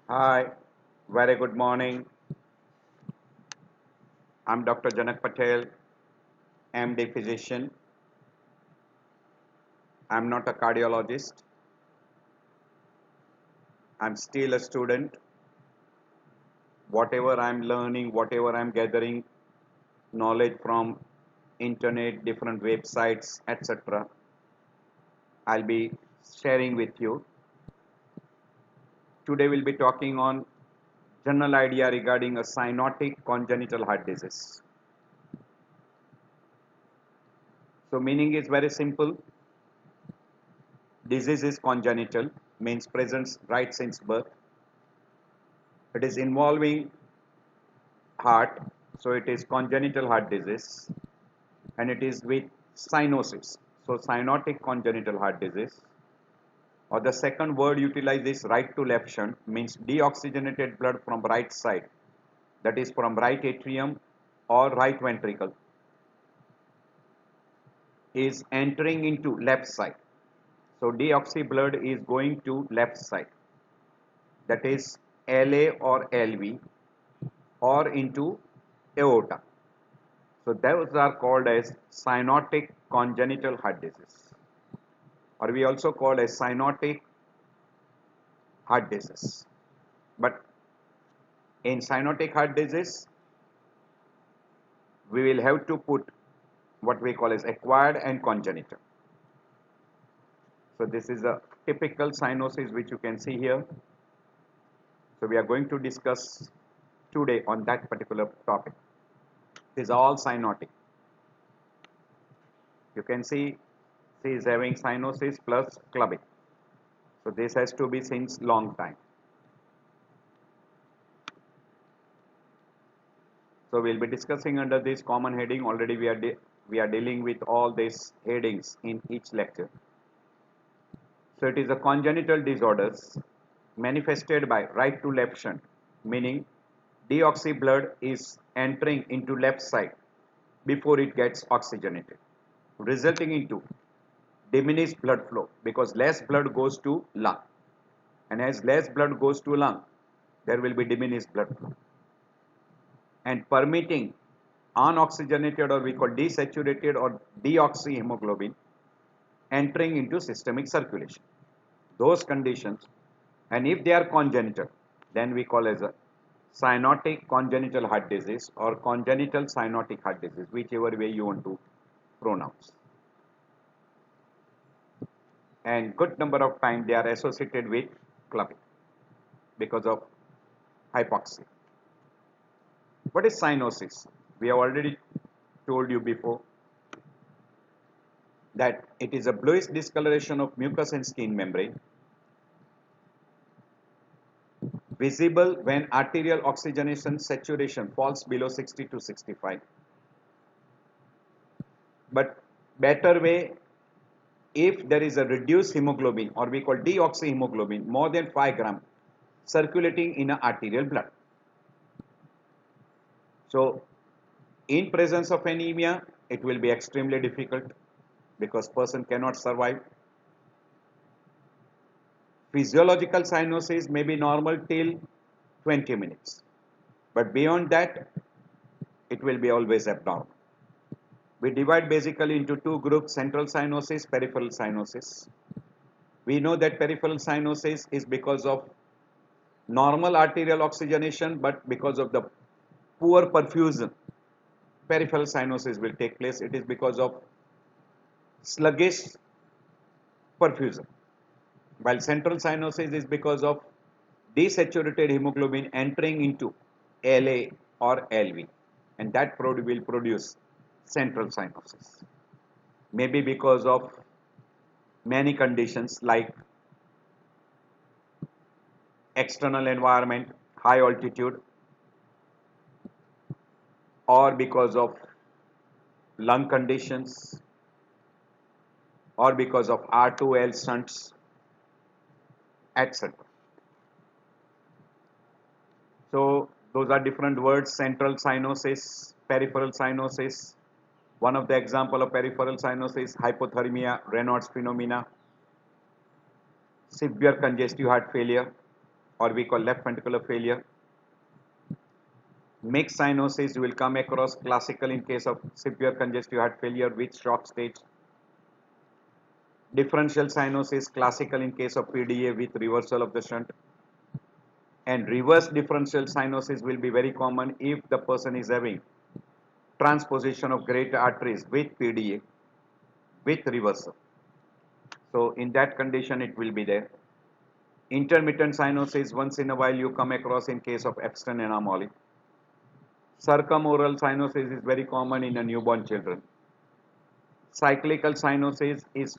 Hi, very good morning. I'm Dr. Janak Patel, MD physician. I'm not a cardiologist. I'm still a student. Whatever I'm learning, whatever I'm gathering knowledge from internet, different websites, etc., I'll be sharing with you. Today we'll be talking on general idea regarding a cyanotic congenital heart disease. So meaning is very simple. Disease is congenital, means presence right since birth. It is involving heart, so it is congenital heart disease, and it is with cyanosis. So cyanotic congenital heart disease, or the second word utilized is right to left shunt, means deoxygenated blood from right side, that is from right atrium or right ventricle, is entering into left side. So deoxy blood is going to left side, that is LA or LV, or into aorta. So those are called as cyanotic congenital heart disease, or we also call as cyanotic heart disease. But in cyanotic heart disease, we will have to put what we call as acquired and congenital. So this is a typical cyanosis which you can see here. So we are going to discuss today on that particular topic. These are all cyanotic. You can see she is having cyanosis plus clubbing. So this has to be since long time. So we'll be discussing under this common heading. Already we are dealing with all these headings in each lecture. So it is a congenital disorders manifested by right to left shunt, meaning deoxy blood is entering into left side before it gets oxygenated, resulting into diminished blood flow because less blood goes to lung, and as less blood goes to lung, there will be diminished blood flow, and permitting unoxygenated, or we call desaturated or deoxyhemoglobin, entering into systemic circulation. Those conditions, and if they are congenital, then we call as a cyanotic congenital heart disease or congenital cyanotic heart disease, whichever way you want to pronounce. And good number of times they are associated with clubbing because of hypoxia. What is cyanosis? We have already told you before that it is a bluish discoloration of mucus and skin membrane, visible when arterial oxygenation saturation falls below 60 to 65. But better way, if there is a reduced hemoglobin, or we call deoxyhemoglobin, more than 5 gram circulating in a arterial blood. So in presence of anemia, it will be extremely difficult because person cannot survive. Physiological cyanosis may be normal till 20 minutes, but beyond that, it will be always abnormal. We divide basically into two groups: central cyanosis, peripheral cyanosis. We know that peripheral cyanosis is because of normal arterial oxygenation, but because of the poor perfusion, peripheral cyanosis will take place. It is because of sluggish perfusion, while central cyanosis is because of desaturated hemoglobin entering into LA or LV, and that will produce central cyanosis. Maybe because of many conditions like external environment, high altitude, or because of lung conditions, or because of R2L shunts, etc. So those are different words: central cyanosis, peripheral cyanosis. One of the example of peripheral cyanosis: hypothermia, Raynaud's phenomena, severe congestive heart failure. or we call left ventricular failure. Mixed cyanosis you will come across classical in case of severe congestive heart failure with shock stage. Differential cyanosis classical in case of PDA with reversal of the shunt. And reverse differential cyanosis will be very common if the person is having transposition of great arteries with PDA with reversal. So in that condition it will be there. Intermittent cyanosis once in a while you come across in case of Epstein anomaly. Circumoral cyanosis is very common in a newborn children. Cyclical cyanosis is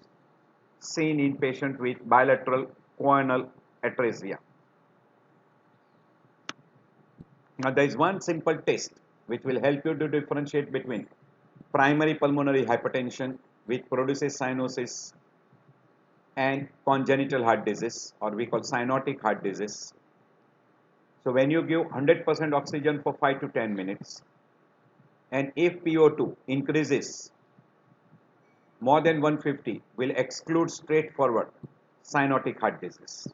seen in patient with bilateral choanal atresia. Now there is one simple test which will help you to differentiate between primary pulmonary hypertension which produces cyanosis and congenital heart disease, or we call cyanotic heart disease. So when you give 100% oxygen for 5 to 10 minutes and if PO2 increases more than 150 will exclude straightforward cyanotic heart disease.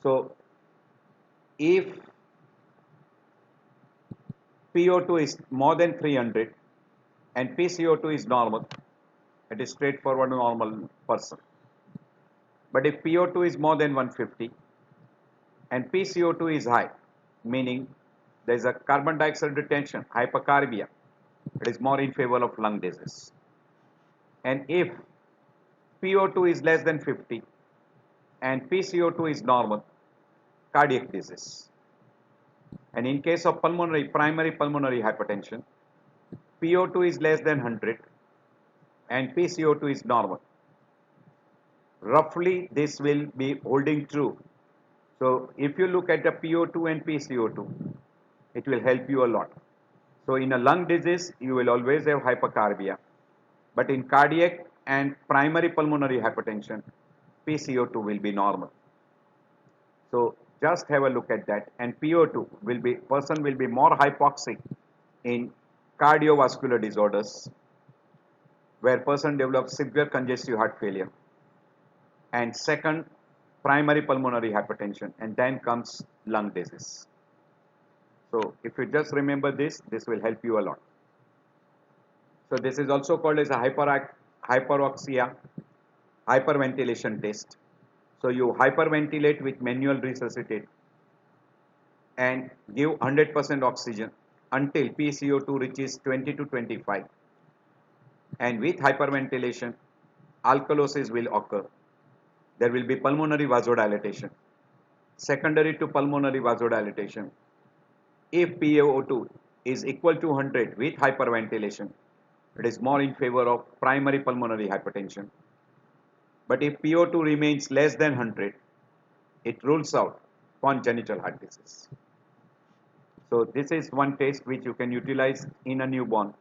So if PO2 is more than 300 and PCO2 is normal, it is straightforward normal person. But if PO2 is more than 150 and PCO2 is high, meaning there is a carbon dioxide retention, hypercarbia, it is more in favor of lung disease. And if PO2 is less than 50 and PCO2 is normal, cardiac disease. And in case of primary pulmonary hypertension, PO2 is less than 100 and PCO2 is normal. Roughly this will be holding true. So if you look at the PO2 and PCO2, it will help you a lot. So in a lung disease, you will always have hypercarbia. But in cardiac and primary pulmonary hypertension, PCO2 will be normal. So just have a look at that, and PO2 person will be more hypoxic in cardiovascular disorders where person develops severe congestive heart failure, and second primary pulmonary hypertension, and then comes lung disease. So if you just remember this will help you a lot. So this is also called as a hyperoxia hyperventilation test. So you hyperventilate with manual resuscitate and give 100% oxygen until PCO2 reaches 20 to 25. And with hyperventilation, alkalosis will occur. There will be pulmonary vasodilatation. Secondary to pulmonary vasodilatation, if PaO2 is equal to 100 with hyperventilation, it is more in favor of primary pulmonary hypertension. But if PO2 remains less than 100, it rules out congenital heart disease. So this is one test which you can utilize in a newborn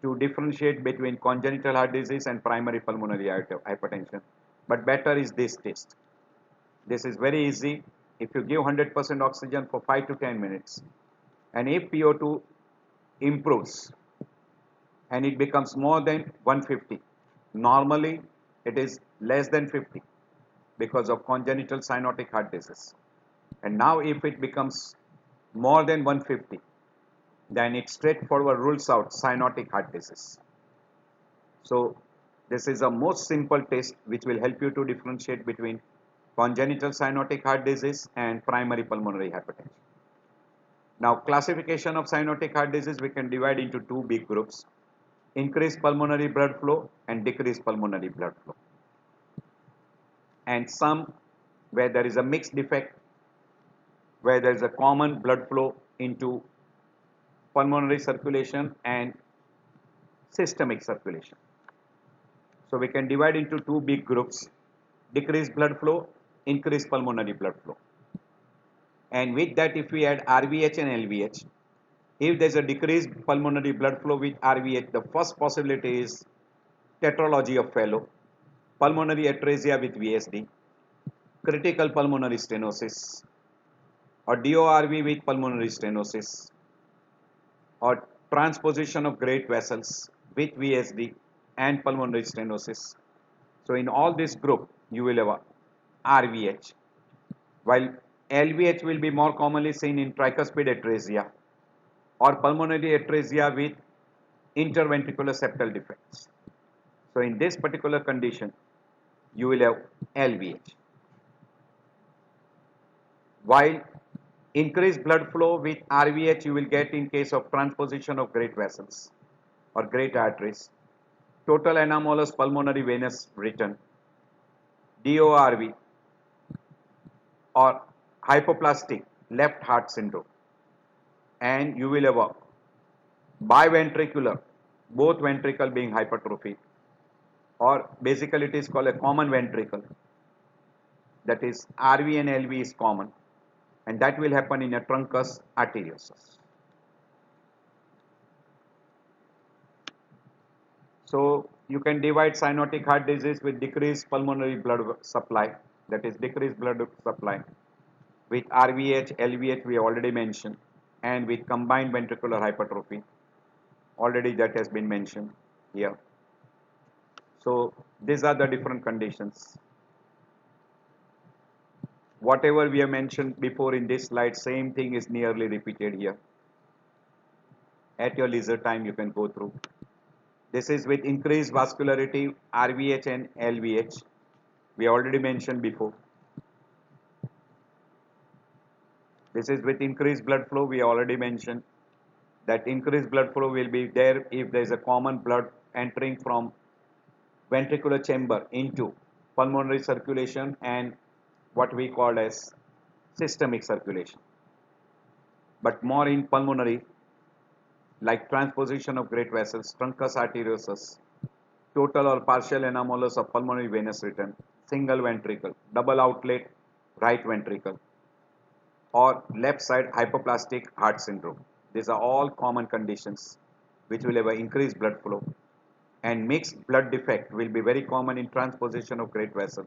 to differentiate between congenital heart disease and primary pulmonary hypertension. But better is this test. This is very easy. If you give 100% oxygen for 5 to 10 minutes, and if PO2 improves and it becomes more than 150, normally it is less than 50 because of congenital cyanotic heart disease. And now if it becomes more than 150, then it straightforward rules out cyanotic heart disease. So this is a most simple test which will help you to differentiate between congenital cyanotic heart disease and primary pulmonary hypertension. Now classification of cyanotic heart disease we can divide into two big groups: increased pulmonary blood flow and decreased pulmonary blood flow. And some where there is a mixed defect, where there is a common blood flow into pulmonary circulation and systemic circulation. So we can divide into two big groups: decreased blood flow, increased pulmonary blood flow. And with that, if we add RVH and LVH, if there is a decreased pulmonary blood flow with RVH, the first possibility is tetralogy of Fallot, pulmonary atresia with VSD, critical pulmonary stenosis, or DORV with pulmonary stenosis, or transposition of great vessels with VSD and pulmonary stenosis. So in all this group, you will have a RVH, while LVH will be more commonly seen in tricuspid atresia or pulmonary atresia with interventricular septal defects. So in this particular condition, you will have LVH. While increased blood flow with RVH you will get in case of transposition of great vessels or great arteries, total anomalous pulmonary venous return, DORV or hypoplastic left heart syndrome, and you will have a biventricular, both ventricle being hypertrophy, or basically it is called a common ventricle, that is RV and LV is common, and that will happen in a truncus arteriosus. So you can divide cyanotic heart disease with decreased pulmonary blood supply, that is decreased blood supply, with RVH, LVH we already mentioned, and with combined ventricular hypertrophy, already that has been mentioned here. So these are the different conditions. Whatever we have mentioned before in this slide, same thing is nearly repeated here. At your leisure time you can go through. This is with increased vascularity, RVH and LVH. We already mentioned before. This is with increased blood flow. We already mentioned that increased blood flow will be there if there is a common blood entering from ventricular chamber into pulmonary circulation and what we call as systemic circulation. But more in pulmonary, like transposition of great vessels, truncus arteriosus, total or partial anomalous of pulmonary venous return, single ventricle, double outlet right ventricle, or left side hypoplastic heart syndrome. These are all common conditions which will have an increased blood flow, and mixed blood defect will be very common in transposition of great vessel,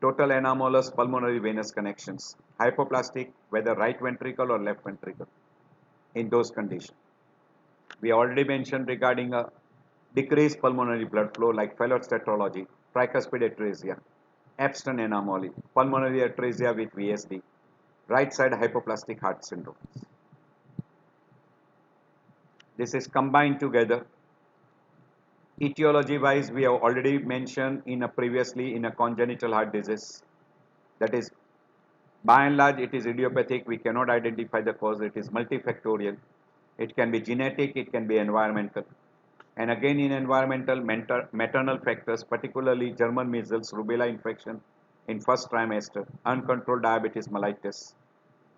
total anomalous pulmonary venous connections, hypoplastic whether right ventricle or left ventricle in those conditions. We already mentioned regarding a decreased pulmonary blood flow like Fallot's tetralogy, tricuspid atresia, Epstein anomaly, pulmonary atresia with VSD, right side hypoplastic heart syndrome. This is combined together. Etiology wise, we have already mentioned in a previously in a congenital heart disease, that is by and large it is idiopathic. We cannot identify the cause. It is multifactorial. It can be genetic, it can be environmental, and again in environmental, maternal factors, particularly German measles, rubella infection in first trimester, uncontrolled diabetes mellitus,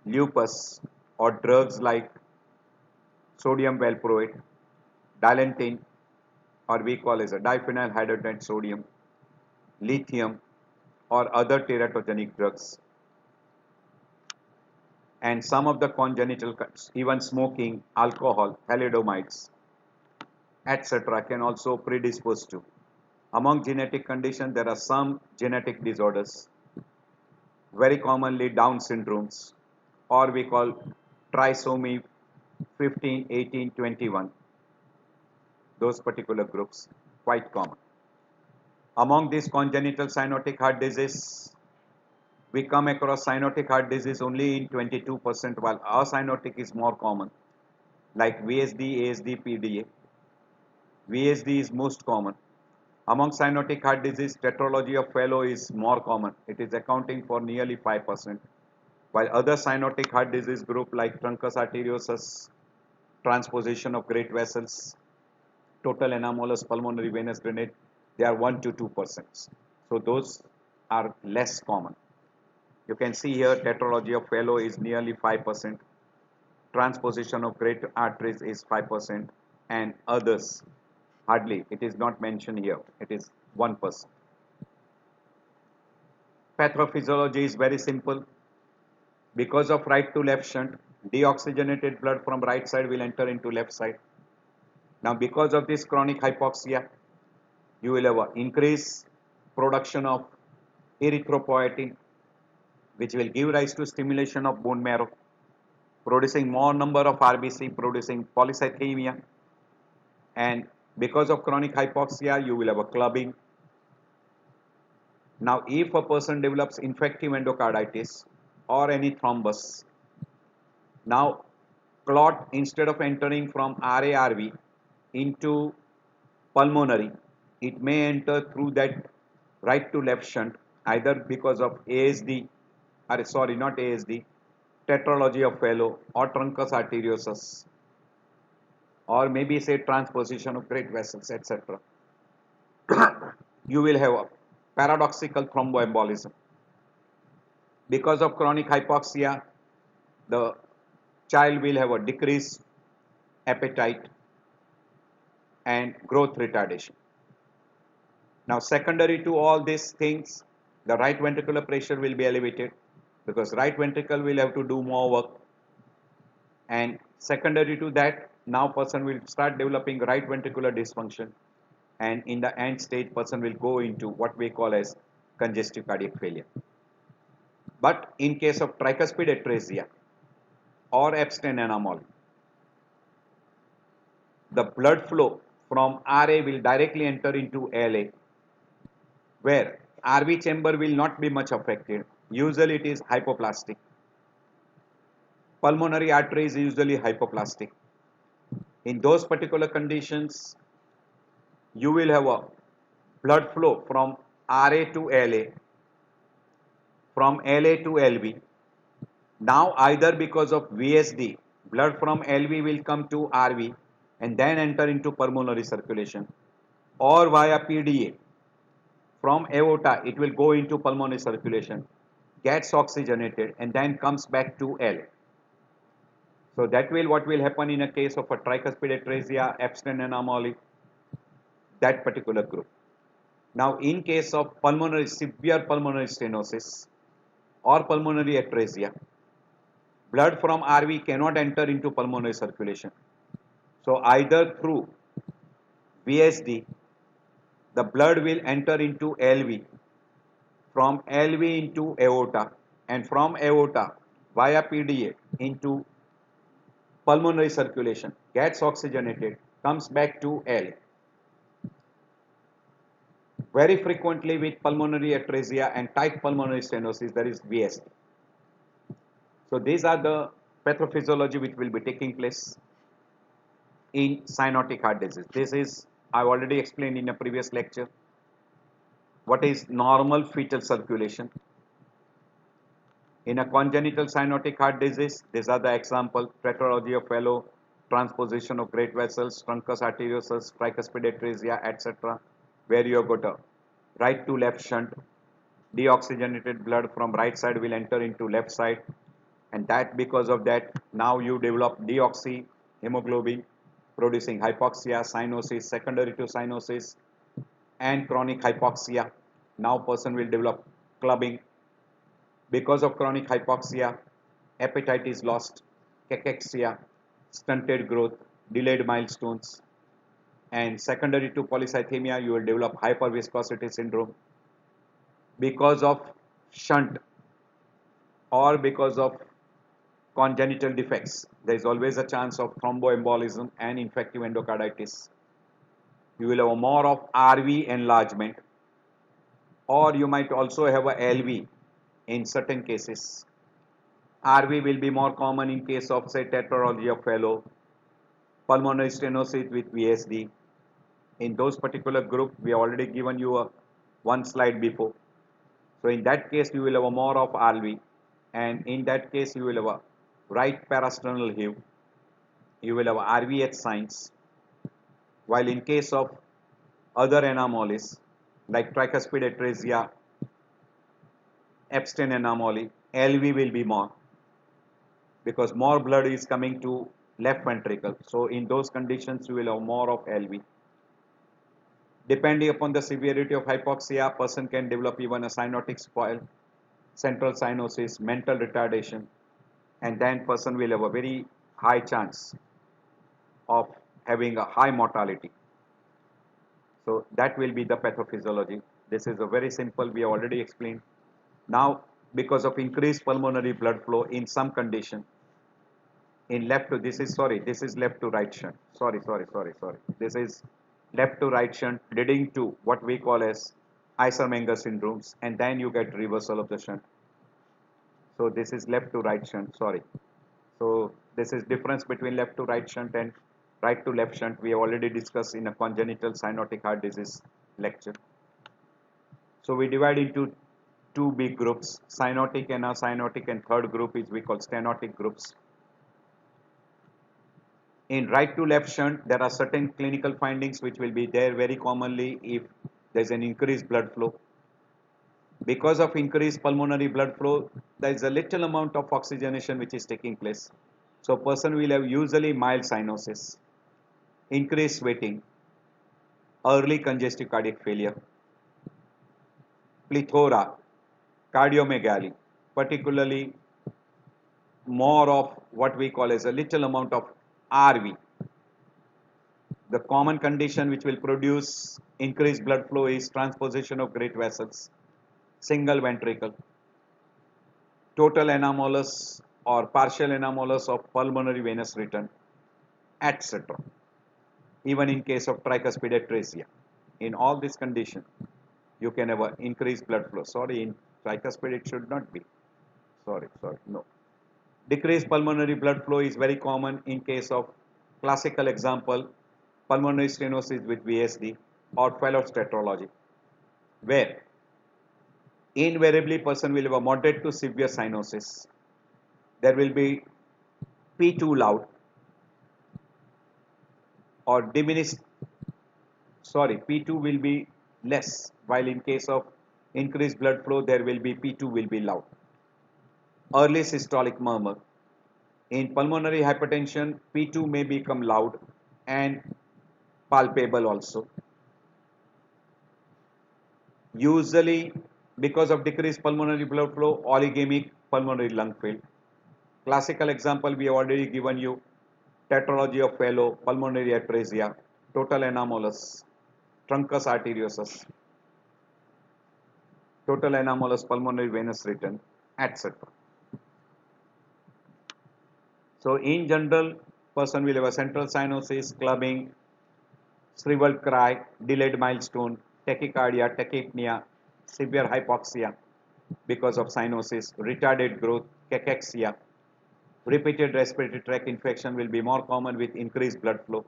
lupus, or drugs like sodium valproate, dilantin, or we call as a diphenyl hydrogenate sodium, lithium, or other teratogenic drugs. And some of the congenital, even smoking, alcohol, thalidomide, etc. can also predispose to. Among genetic conditions, there are some genetic disorders, very commonly Down syndromes, or we call trisomy 15, 18, 21. Those particular groups, quite common. Among these congenital cyanotic heart disease, we come across cyanotic heart disease only in 22%, while acyanotic is more common, like VSD, ASD, PDA. VSD is most common. Among cyanotic heart disease, tetralogy of Fallot is more common. It is accounting for nearly 5%, while other cyanotic heart disease group like truncus arteriosus, transposition of great vessels, total anomalous pulmonary venous drainage, they are 1 to 2%. So those are less common. You can see here tetralogy of Fallot is nearly 5%, transposition of great arteries is 5%, and others hardly, it is not mentioned here, it is 1%. Pathophysiology is very simple. Because of right to left shunt, deoxygenated blood from right side will enter into left side. Now because of this chronic hypoxia, you will have an increased production of erythropoietin, which will give rise to stimulation of bone marrow, producing more number of RBC, producing polycythemia, and because of chronic hypoxia, you will have a clubbing. Now, if a person develops infective endocarditis, or any thrombus. Now clot, instead of entering from RARV into pulmonary, it may enter through that right to left shunt, either because of ASD, or sorry, not ASD, tetralogy of Fallot or truncus arteriosus, or maybe say transposition of great vessels, etc. You will have a paradoxical thromboembolism. Because of chronic hypoxia, the child will have a decreased appetite and growth retardation. Now, secondary to all these things, the right ventricular pressure will be elevated because right ventricle will have to do more work, and secondary to that, now person will start developing right ventricular dysfunction, and in the end stage person will go into what we call as congestive cardiac failure. But in case of tricuspid atresia or Epstein anomaly, the blood flow from RA will directly enter into LA, where RV chamber will not be much affected. Usually it is hypoplastic. Pulmonary artery is usually hypoplastic. In those particular conditions, you will have a blood flow from RA to LA, from LA to LV. Now either because of VSD, blood from LV will come to RV and then enter into pulmonary circulation, or via PDA. From aorta, it will go into pulmonary circulation, gets oxygenated, and then comes back to L. So that will what will happen in a case of a tricuspid atresia, Epstein anomaly, that particular group. Now, in case of pulmonary severe pulmonary stenosis or pulmonary atresia, blood from RV cannot enter into pulmonary circulation. So either through VSD, the blood will enter into LV, from LV into aorta, and from aorta via PDA into pulmonary circulation, gets oxygenated, comes back to L. Very frequently with pulmonary atresia and tight pulmonary stenosis, there is VSD. So these are the pathophysiology which will be taking place in cyanotic heart disease. This is, I've already explained in a previous lecture, what is normal fetal circulation. In a congenital cyanotic heart disease, these are the example: tetralogy of Fallot, transposition of great vessels, truncus arteriosus, tricuspid atresia, etc., where you have got a right to left shunt, deoxygenated blood from right side will enter into left side, and that because of that now you develop deoxyhemoglobin producing hypoxia, cyanosis, secondary to cyanosis, and chronic hypoxia. Now person will develop clubbing. Because of chronic hypoxia, appetite is lost, cachexia, stunted growth, delayed milestones, and secondary to polycythemia, you will develop hyperviscosity syndrome. Because of shunt or because of congenital defects, there is always a chance of thromboembolism and infective endocarditis. You will have more of RV enlargement, or you might also have a LV in certain cases. RV will be more common in case of say tetralogy of Fallot, pulmonary stenosis with VSD. In those particular group, we have already given you one slide before. So in that case, you will have a more of RV, and in that case, you will have a right parasternal heave. You will have RVH signs. While in case of other anomalies like tricuspid atresia, Epstein anomaly, LV will be more because more blood is coming to left ventricle. So in those conditions, you will have more of LV. Depending upon the severity of hypoxia, person can develop even a cyanotic spoil, central cyanosis, mental retardation, and then person will have a very high chance of having a high mortality. So that will be the pathophysiology. This is a very simple, we have already explained. Now, because of increased pulmonary blood flow in some condition, in left to, this is left to right shunt. This is left to right shunt leading to what we call as Eisenmenger syndromes, and then you get reversal of the shunt. So this is left to right shunt, sorry. So this is difference between left to right shunt and right to left shunt. We have already discussed in a congenital cyanotic heart disease lecture. So we divide into two big groups, cyanotic and acyanotic, and third group is we call stenotic groups. In right to left shunt, there are certain clinical findings which will be there very commonly if there is an increased blood flow. Because of increased pulmonary blood flow, there is a little amount of oxygenation which is taking place. So person will have usually mild cyanosis, increased sweating, early congestive cardiac failure, plethora, cardiomegaly, particularly more of what we call as a little amount of RV. The common condition which will produce increased blood flow is transposition of great vessels, single ventricle, total anomalous or partial anomalous of pulmonary venous return, etc. Even in case of tricuspid atresia. In all these conditions, you can have an increased blood flow. Sorry, in tricuspid it should not be. Sorry, no. Decreased pulmonary blood flow is very common in case of classical example, pulmonary stenosis with VSD or Fallot's tetralogy, where invariably person will have a moderate to severe cyanosis. There will be P2 loud or diminished, sorry, P2 will be less, while in case of increased blood flow, there will be P2 will be loud. Early systolic murmur. In pulmonary hypertension, P2 may become loud and palpable also. Usually, because of decreased pulmonary blood flow, oligemic pulmonary lung field. Classical example we have already given you, tetralogy of Fallot, pulmonary atresia, total anomalous, truncus arteriosus, total anomalous pulmonary venous return, etc. So in general, person will have a central cyanosis, clubbing, shriveled cry, delayed milestone, tachycardia, tachypnea, severe hypoxia because of cyanosis, retarded growth, cachexia. Repeated respiratory tract infection will be more common with increased blood flow.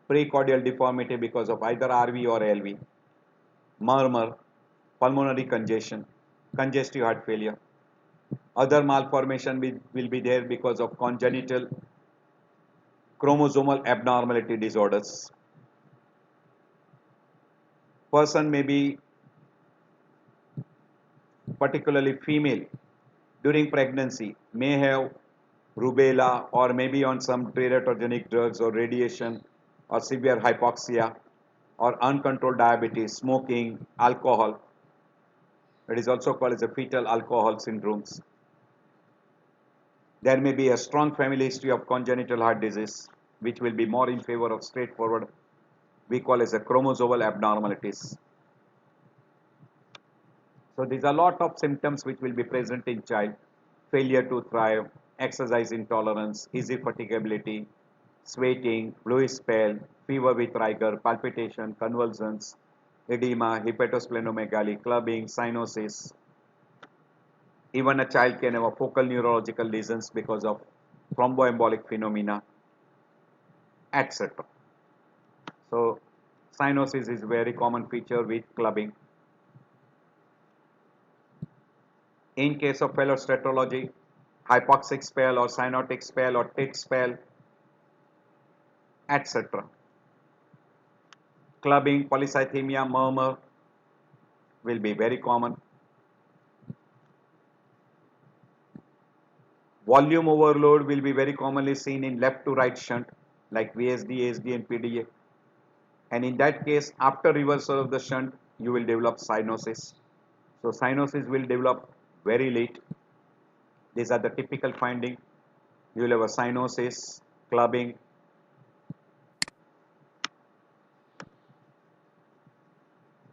Precordial deformity because of either RV or LV. Murmur, pulmonary congestion, congestive heart failure. Other malformation will be there because of congenital chromosomal abnormality disorders. Person may be particularly female during pregnancy may have rubella or maybe on some teratogenic drugs or radiation or severe hypoxia or uncontrolled diabetes, smoking, alcohol. It is also called as a fetal alcohol syndromes. There may be a strong family history of congenital heart disease, which will be more in favor of straightforward, we call as a chromosomal abnormalities. So these are a lot of symptoms which will be present in child. Failure to thrive, exercise intolerance, easy fatigability, sweating, bluish spell, fever with rigor, palpitation, convulsions, edema, hepatosplenomegaly, clubbing, cyanosis. Even a child can have a focal neurological lesions because of thromboembolic phenomena, etc. So cyanosis is a very common feature with clubbing. In case of Fallot's tetralogy, hypoxic spell or cyanotic spell or tit spell, etc. Clubbing, polycythemia, murmur will be very common. Volume overload will be very commonly seen in left to right shunt like VSD, ASD and PDA. And in that case, after reversal of the shunt, you will develop cyanosis. So cyanosis will develop very late. These are the typical finding. You will have a cyanosis, clubbing.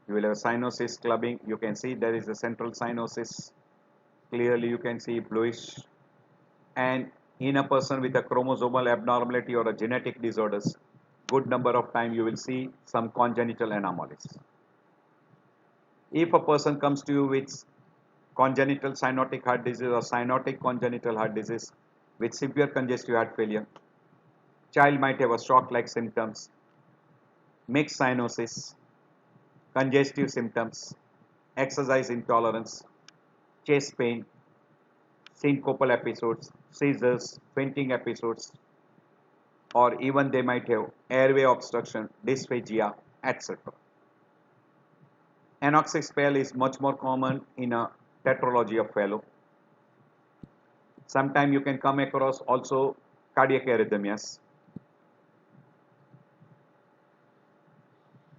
You will have a cyanosis, clubbing. You can see there is a central cyanosis. Clearly you can see bluish. And in a person with a chromosomal abnormality or a genetic disorders, good number of time you will see some congenital anomalies. If a person comes to you with congenital cyanotic heart disease or cyanotic congenital heart disease with severe congestive heart failure. Child might have a shock-like symptoms, mixed cyanosis, congestive symptoms, exercise intolerance, chest pain, syncopal episodes, seizures, fainting episodes, or even they might have airway obstruction, dysphagia, etc. Anoxic spell is much more common in a tetralogy of Fallot. Sometimes you can come across also cardiac arrhythmias.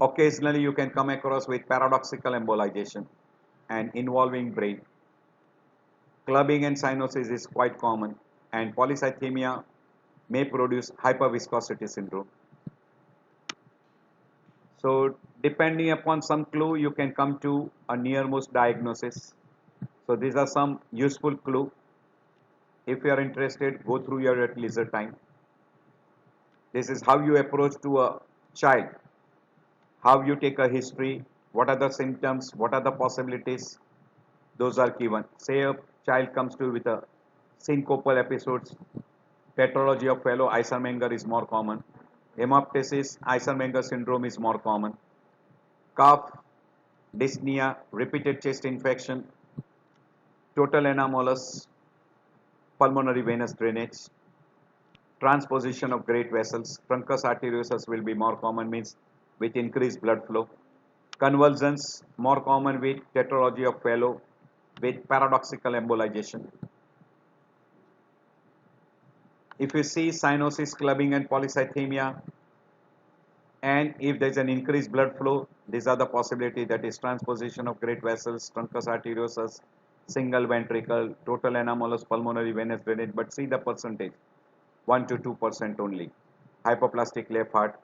Occasionally you can come across with paradoxical embolization and involving brain. Clubbing and cyanosis is quite common, and polycythemia may produce hyperviscosity syndrome. So depending upon some clue, you can come to a nearmost diagnosis. So these are some useful clue. If you are interested, go through your at leisure time. This is how you approach to a child, how you take a history, what are the symptoms, what are the possibilities, those are given. Say a child comes to you with a syncopal episodes, tetralogy of Fallot, Eisenmenger is more common. Hemoptysis, Eisenmenger syndrome is more common. Cough, dyspnea, repeated chest infection, total anomalous pulmonary venous drainage, transposition of great vessels, truncus arteriosus will be more common, means with increased blood flow. Convulsions, more common with tetralogy of Fallot, with paradoxical embolization. If you see cyanosis, clubbing and polycythemia, and if there is an increased blood flow, these are the possibility, that is transposition of great vessels, truncus arteriosus, single ventricle, total anomalous pulmonary venous drainage, but see the percentage, 1 to 2% only. Hypoplastic left heart,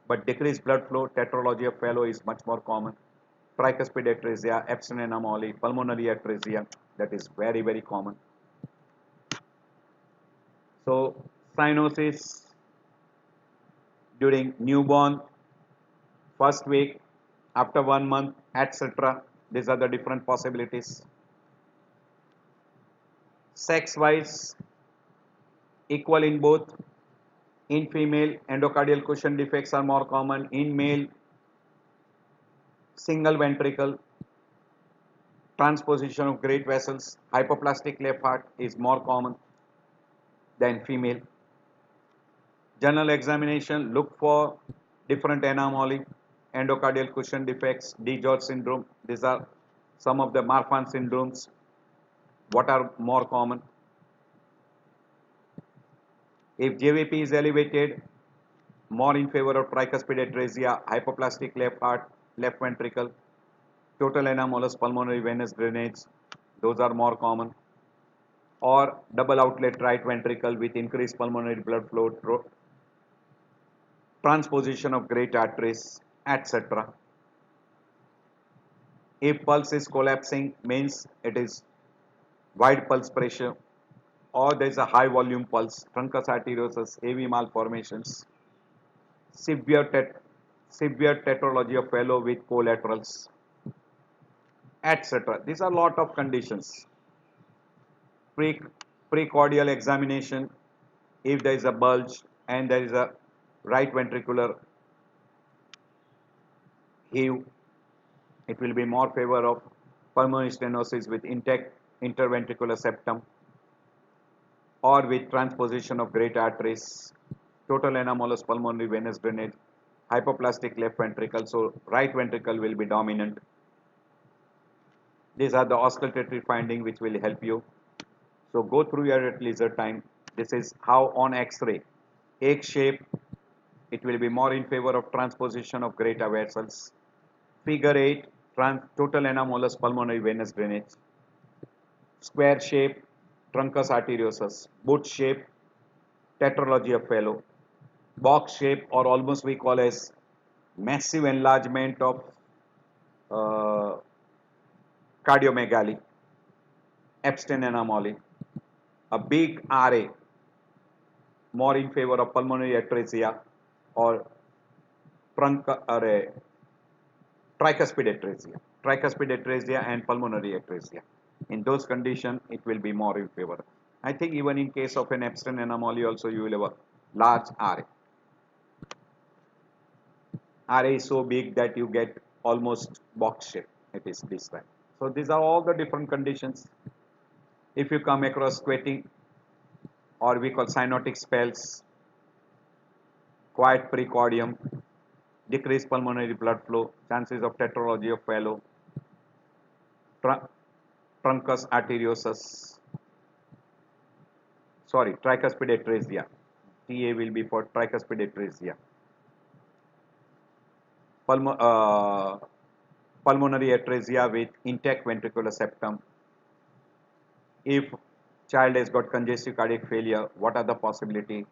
but decreased blood flow, tetralogy of Fallot is much more common. Tricuspid atresia, Epstein anomaly, pulmonary atresia, that is very, very common. So cyanosis during newborn, first week, after 1 month, etc. These are the different possibilities. Sex wise, equal in both. In female, endocardial cushion defects are more common. In male, single ventricle, transposition of great vessels, hypoplastic left heart is more common than female. General examination, look for different anomaly, endocardial cushion defects, DiGeorge syndrome. These are some of the Marfan syndromes. What are more common? If JVP is elevated, more in favor of tricuspid atresia, hypoplastic left heart, left ventricle, total anomalous pulmonary venous drainage, those are more common. Or double outlet right ventricle with increased pulmonary blood flow, transposition of great arteries, etc. If pulse is collapsing, means it is wide pulse pressure, or there is a high volume pulse, truncus arteriosus, AV malformations, severe, severe tetralogy of Fallot with collaterals, etc. These are lot of conditions. Precordial examination, if there is a bulge and there is a right ventricular heave, it will be more favor of pulmonary stenosis with intact interventricular septum, or with transposition of great arteries, total anomalous pulmonary venous drainage, hypoplastic left ventricle, so right ventricle will be dominant. These are the auscultatory findings which will help you. So go through your at leisure time. This is how on X-ray, egg shape, it will be more in favor of transposition of greater vessels. Figure 8, total anomalous pulmonary venous drainage. Square shape, truncus arteriosus. Boot shape, tetralogy of Fallot. Box shape, or almost we call as massive enlargement of uh, cardiomegaly, Epstein anomaly. A big RA, more in favor of pulmonary atresia or tricuspid atresia and pulmonary atresia. In those conditions, it will be more in favor. I think even in case of an Epstein anomaly also you will have a large RA. RA is so big that you get almost box shape. It is this way. So these are all the different conditions. If you come across squatting or we call cyanotic spells, quiet precordium, decreased pulmonary blood flow, chances of tetralogy of Fallot, truncus arteriosus, sorry, tricuspid atresia. TA will be for tricuspid atresia. Pulmonary atresia with intact ventricular septum. If child has got congestive cardiac failure, what are the possibility?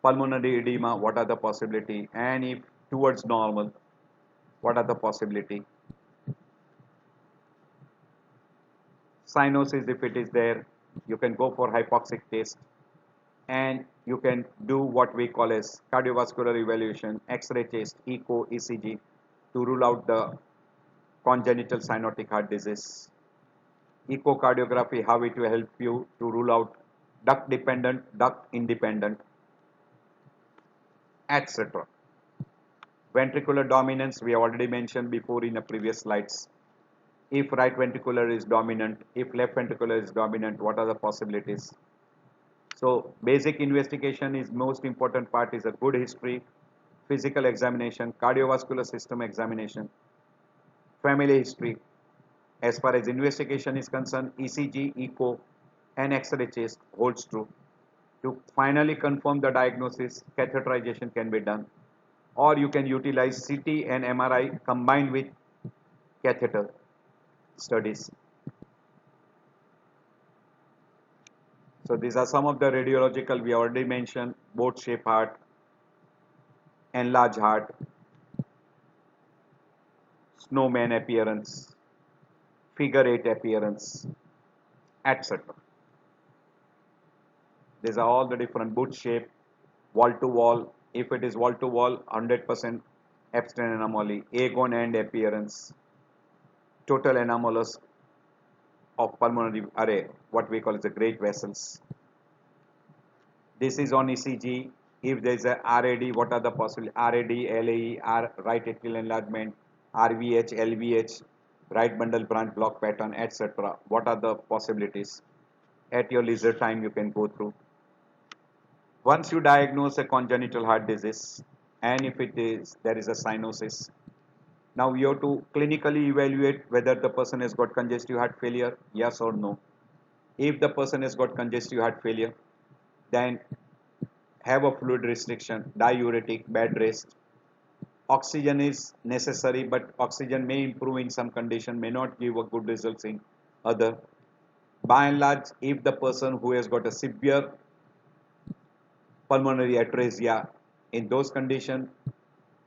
Pulmonary edema, what are the possibility? And if towards normal, what are the possibility? Cyanosis, if it is there, you can go for hypoxic test and you can do what we call as cardiovascular evaluation, X-ray test, echo, ECG to rule out the congenital cyanotic heart disease. Echocardiography, how it will help you to rule out duct dependent, duct independent, etc. Ventricular dominance, we have already mentioned before in the previous slides. If right ventricular is dominant, if left ventricular is dominant, what are the possibilities? So basic investigation is most important part is a good history, physical examination, cardiovascular system examination, family history. As far as investigation is concerned, ECG, echo and X-ray test holds true. To finally confirm the diagnosis, catheterization can be done, or you can utilize CT and MRI combined with catheter studies. So these are some of the radiological we already mentioned: boat shape heart, enlarged heart, snowman appearance, figure 8 appearance, etc. These are all the different boot shape, wall to wall. If it is wall to wall, 100% Epstein anomaly, agon end appearance, total anomalous of pulmonary array, what we call as the great vessels. This is on ECG. If there is a RAD, what are the possible RAD, LAE, right atrial enlargement, RVH, LVH, right bundle branch block pattern, etc. What are the possibilities? At your leisure time, you can go through. Once you diagnose a congenital heart disease, and if it is there is a cyanosis, now you have to clinically evaluate whether the person has got congestive heart failure, yes or no. If the person has got congestive heart failure, then have a fluid restriction, diuretic, bed rest. Oxygen is necessary, but oxygen may improve in some condition, may not give a good results in other. By and large, if the person who has got a severe pulmonary atresia, in those conditions,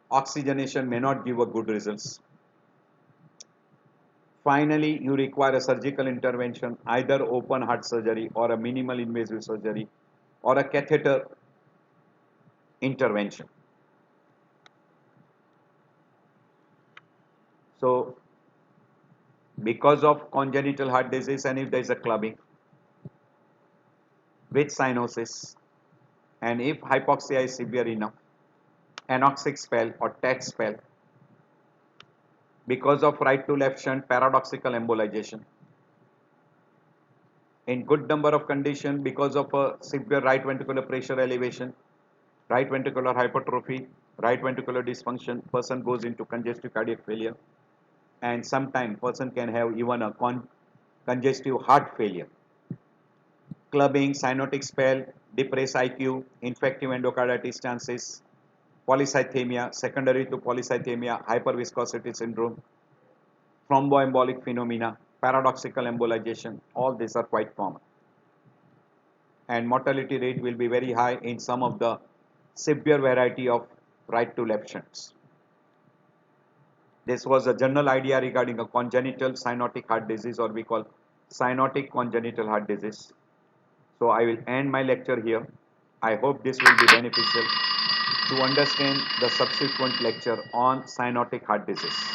oxygenation may not give a good results. Finally, you require a surgical intervention, either open heart surgery or a minimal invasive surgery or a catheter intervention. So, because of congenital heart disease and if there is a clubbing with cyanosis and if hypoxia is severe enough, anoxic spell or TET spell, because of right to left shunt paradoxical embolization. In good number of conditions, because of a severe right ventricular pressure elevation, right ventricular hypertrophy, right ventricular dysfunction, person goes into congestive cardiac failure, and sometimes person can have even a congestive heart failure. Clubbing, cyanotic spell, depressed IQ, infective endocarditis chances, polycythemia, secondary to polycythemia, hyperviscosity syndrome, thromboembolic phenomena, paradoxical embolization, all these are quite common. And mortality rate will be very high in some of the severe variety of right to left shunts. This was a general idea regarding a congenital cyanotic heart disease, or we call cyanotic congenital heart disease. So I will end my lecture here. I hope this will be beneficial to understand the subsequent lecture on cyanotic heart disease.